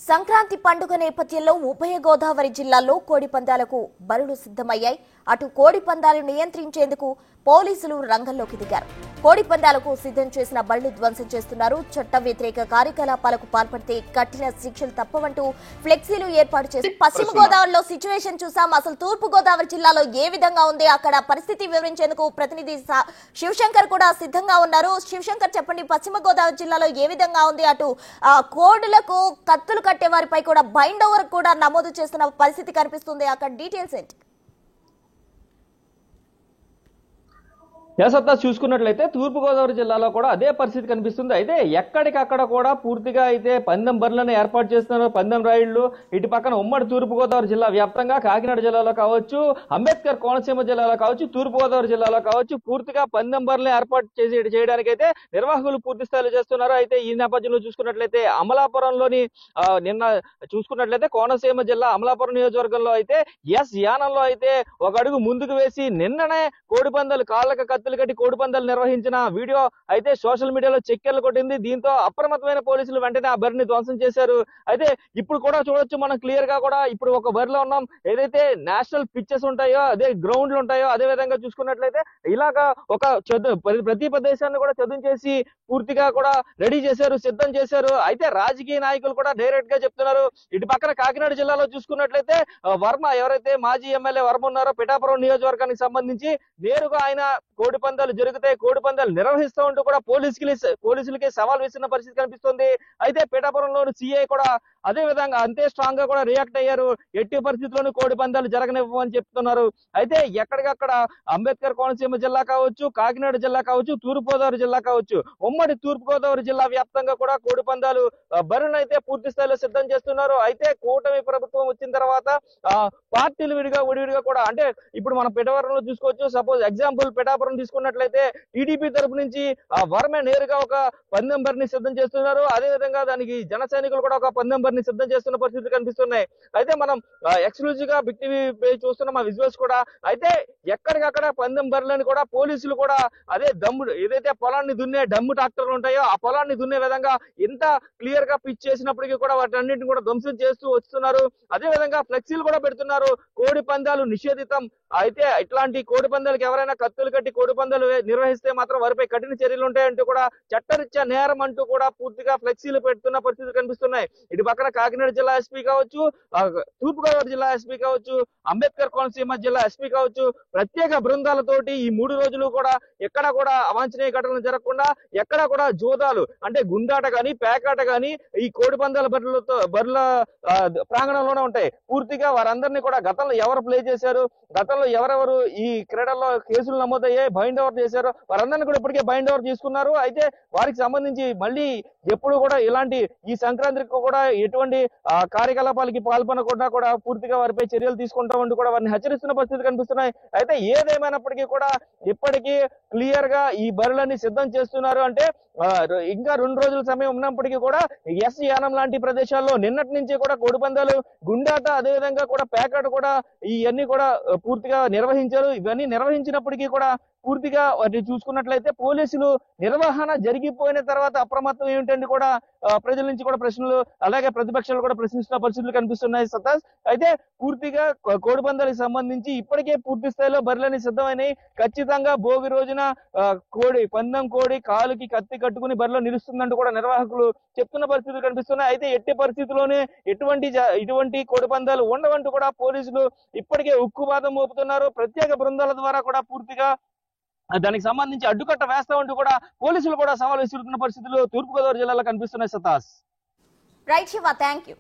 సంక్రాంతి పండుగ నేపథ్యంలో ఉభయ గోదావరి జిల్లాల్లో కోడి పందాలకు బరులు సిద్ధమయ్యాయి. అటు కోడి పందాలు నియంత్రించేందుకు పోలీసులు రంగంలోకి దిగారు. కోడి పందాలకు సిద్ధం చేసిన బళ్లు ధ్వంసం చేస్తున్నారు. చట్ట వ్యతిరేక కార్యకలాపాలకు పాల్పడితే కఠిన శిక్షలు తప్పవంటూ ఫ్లెక్సీలు ఏర్పాటు చేసి పశ్చిమ గోదావరిలో సిచ్యువేషన్ చూసాం. అసలు తూర్పు గోదావరి జిల్లాలో ఏ విధంగా ఉంది, అక్కడ పరిస్థితి వివరించేందుకు ప్రతినిధి శివశంకర్ కూడా సిద్ధంగా ఉన్నారు. శివశంకర్, చెప్పండి, పశ్చిమ గోదావరి జిల్లాలో ఏ విధంగా ఉంది? అటు కోడులకు కత్తులు కట్టే వారిపై కూడా బైండ్ ఓవర్ కూడా నమోదు చేస్తున్న పరిస్థితి కనిపిస్తుంది. అక్కడ డీటెయిల్స్ ఏంటి? చూసుకున్నట్లయితే తూర్పు గోదావరి జిల్లాలో కూడా అదే పరిస్థితి కనిపిస్తుంది. అయితే ఎక్కడికక్కడ కూడా పూర్తిగా అయితే పందెం బర్లను ఏర్పాటు చేస్తున్నారు. పందెం రైళ్లు ఇటు పక్కన ఉమ్మడి తూర్పు గోదావరి జిల్లా వ్యాప్తంగా కాకినాడ జిల్లాలో కావచ్చు, అంబేద్కర్ కోనసీమ జిల్లాలో కావచ్చు, తూర్పు గోదావరి జిల్లాలో కావచ్చు, పూర్తిగా పందెం బర్లను ఏర్పాటు చేయడానికైతే నిర్వాహకులు పూర్తి స్థాయిలో చేస్తున్నారు. అయితే ఈ నేపథ్యంలో చూసుకున్నట్లయితే అమలాపురంలోని నిన్న చూసుకున్నట్లయితే కోనసీమ జిల్లా అమలాపురం నియోజకవర్గంలో అయితే యానంలో అయితే ఒక అడుగు ముందుకు వేసి నిన్ననే కోడి పందాలు కాళ్ళకు కత్తులు కట్టి కోడి పందాలు నిర్వహించిన వీడియో అయితే సోషల్ మీడియాలో చెక్కెళ్లు కొట్టింది. దీంతో అప్రమత్తమైన పోలీసులు వెంటనే ఆ బరిని ధ్వంసం చేశారు. అయితే ఇప్పుడు కూడా చూడొచ్చు మనం క్లియర్ గా కూడా ఇప్పుడు ఒక బరిలో ఉన్నాం. ఏదైతే నేషనల్ పిచ్చెస్ ఉంటాయో, అదే గ్రౌండ్లు ఉంటాయో, అదే విధంగా చూసుకున్నట్లయితే ఇలాగా ఒక ప్రతి ప్రదేశాన్ని కూడా చదును చేసి పూర్తిగా కూడా రెడీ చేశారు, సిద్ధం చేశారు. అయితే రాజకీయ నాయకులు కూడా డైరెక్ట్ గా చెప్తున్నారు. ఇటు పక్కన కాకినాడ జిల్లాలో చూసుకున్నట్లయితే వర్మ, ఎవరైతే మాజీ ఎమ్మెల్యే వర్మ ఉన్నారో పిఠాపురం నియోజకవర్గానికి సంబంధించి నేరుగా ఆయన కోడి పందాలు జరుగుతాయి, కోడి పందాలు నిర్వహిస్తూ ఉంటూ కూడా పోలీసులకి సవాల్ విసిరిన పరిస్థితి కనిపిస్తుంది. అయితే పిఠాపురంలోని సిఐ కూడా అదే విధంగా అంతే స్ట్రాంగ్ గా కూడా రియాక్ట్ అయ్యారు. ఎట్టి పరిస్థితుల్లోనూ కోడి పందాలు జరగనివ్వమని చెప్తున్నారు. అయితే ఎక్కడికక్కడ అంబేద్కర్ కోనసీమ జిల్లా కావచ్చు, కాకినాడ జిల్లా కావచ్చు, తూర్పు గోదావరి జిల్లా కావచ్చు, ఉమ్మడి తూర్పు గోదావరి జిల్లా వ్యాప్తంగా కూడా కోడి పందాలు బరిని అయితే పూర్తి స్థాయిలో సిద్ధం చేస్తున్నారు. అయితే కూటమి ప్రభుత్వం వచ్చిన తర్వాత పార్టీలు విడివిడిగా కూడా, అంటే ఇప్పుడు మనం పిఠాపురంలో చూసుకోవచ్చు. సపోజ్ ఎగ్జాంపుల్ పిఠాపురం తీసుకున్నట్లయితే టీడీపీ తరపు నుంచి వర్మే నేరుగా ఒక పందెం బరిని సిద్ధం చేస్తున్నారు. అదే విధంగా దానికి జన సైనికులు కూడా ఒక పందెం బరిని సిద్ధం చేస్తున్న పరిస్థితులు కనిపిస్తున్నాయి. అయితే మనం ఎక్స్క్లూజివ్ గా బిగ్ టీవీ చూస్తున్నాం ఆ విజువల్స్ కూడా. అయితే ఎక్కడికక్కడ పందెం బరిలని కూడా పోలీసులు కూడా అదే ఏదైతే పొలాన్ని దున్నే డమ్ము ట్రాక్టర్లు ఉంటాయో ఆ పొలాన్ని దున్నే విధంగా ఎంత క్లియర్ గా పిచ్ చేసినప్పటికీ కూడా వాటన్నింటిని కూడా ధ్వంసం చేస్తూ వస్తున్నారు. అదే విధంగా ఫ్లెక్సీలు కూడా పెడుతున్నారు. కోడి పందాలు నిషేధితం. అయితే ఇట్లాంటి కోడి పందాలకు ఎవరైనా కత్తులు కట్టి కోడి పందాలు నిర్వహిస్తే మాత్రం వారిపై కఠిన చర్యలు ఉంటాయంటూ కూడా చట్టరీత్యా నేరం అంటూ కూడా పూర్తిగా ఫ్లెక్సీలు పెడుతున్న పరిస్థితులు కనిపిస్తున్నాయి. ఇటు పక్కన కాకినాడ జిల్లా ఎస్పీ కావచ్చు, తూర్పుగోదావరి జిల్లా ఎస్పీ కావచ్చు, అంబేద్కర్ కోనసీమ జిల్లా ఎస్పీ కావచ్చు, ప్రత్యేక బృందాలతోటి ఈ 3 రోజులు కూడా ఎక్కడ కూడా అవాంఛనీయ ఘటనలు జరగకుండా, ఎక్కడ కూడా జోదాలు అంటే గుండాట గాని పేకాట గాని ఈ కోడి పందాల బర్ల ప్రాంగణంలోనే ఉంటాయి. పూర్తిగా వారందరినీ కూడా గతంలో ఎవరు ప్లే చేశారు, గతంలో ఎవరెవరు ఈ క్రీడల్లో కేసులు నమోదయ్యాయి, బైండ్ ఓవర్ చేశారు, వారందరినీ కూడా ఇప్పటికే బైండ్ ఓవర్ చేసుకున్నారు. అయితే వారికి సంబంధించి మళ్ళీ ఎప్పుడు కూడా ఇలాంటి ఈ సంక్రాంతికి కూడా ఎటువంటి కార్యకలాపాలకి పాల్పడకుండా కూడా పూర్తిగా వారిపై చర్యలు తీసుకుంటామంటూ కూడా వారిని హెచ్చరిస్తున్న పరిస్థితి కనిపిస్తున్నాయి. అయితే ఏదేమైనప్పటికీ కూడా ఇప్పటికీ క్లియర్ గా ఈ బరులన్నీ సిద్ధం చేస్తున్నారు. అంటే ఇంకా 2 రోజుల సమయం ఉన్నప్పటికీ కూడా యానం లాంటి ప్రదేశాల్లో నిన్నటి నుంచి కూడా కోడి పందాలు, గుండాట, అదేవిధంగా కూడా పేకాట కూడా ఇవన్నీ కూడా పూర్తిగా నిర్వహించారు. ఇవన్నీ నిర్వహించినప్పటికీ కూడా పూర్తిగా వాటిని చూసుకున్నట్లయితే పోలీసులు నిర్వహణ జరిగిపోయిన తర్వాత అప్రమత్తం ఏమిటండి కూడా ప్రజల నుంచి కూడా ప్రశ్నలు, అలాగే ప్రతిపక్షాలు కూడా ప్రశ్నిస్తున్న పరిస్థితులు కనిపిస్తున్నాయి సతాస్. అయితే పూర్తిగా కోడి పందాలకు సంబంధించి ఇప్పటికే పూర్తి స్థాయిలో బరిలని సిద్ధమైనవి. ఖచ్చితంగా భోగి రోజున పందెం కోడి కాలుకి కత్తి కట్టుకుని బరిలో నిలుస్తుందంటూ కూడా నిర్వాహకులు చెప్తున్న పరిస్థితులు కనిపిస్తున్నాయి. అయితే ఎట్టి పరిస్థితుల్లోనే ఇటువంటి కోడి పందాలు ఉండవంటూ కూడా పోలీసులు ఇప్పటికే ఉక్కుపాదం మోపుతున్నారు. ప్రత్యేక బృందాల ద్వారా కూడా పూర్తిగా దానికి సంబంధించి అడ్డుకట్ట వేస్తామంటూ కూడా పోలీసులు కూడా సవాల్ విసురుతున్న పరిస్థితులు తూర్పుగోదావరి జిల్లాలో కనిపిస్తున్నాయి సతాస్. Right Shiva, thank you.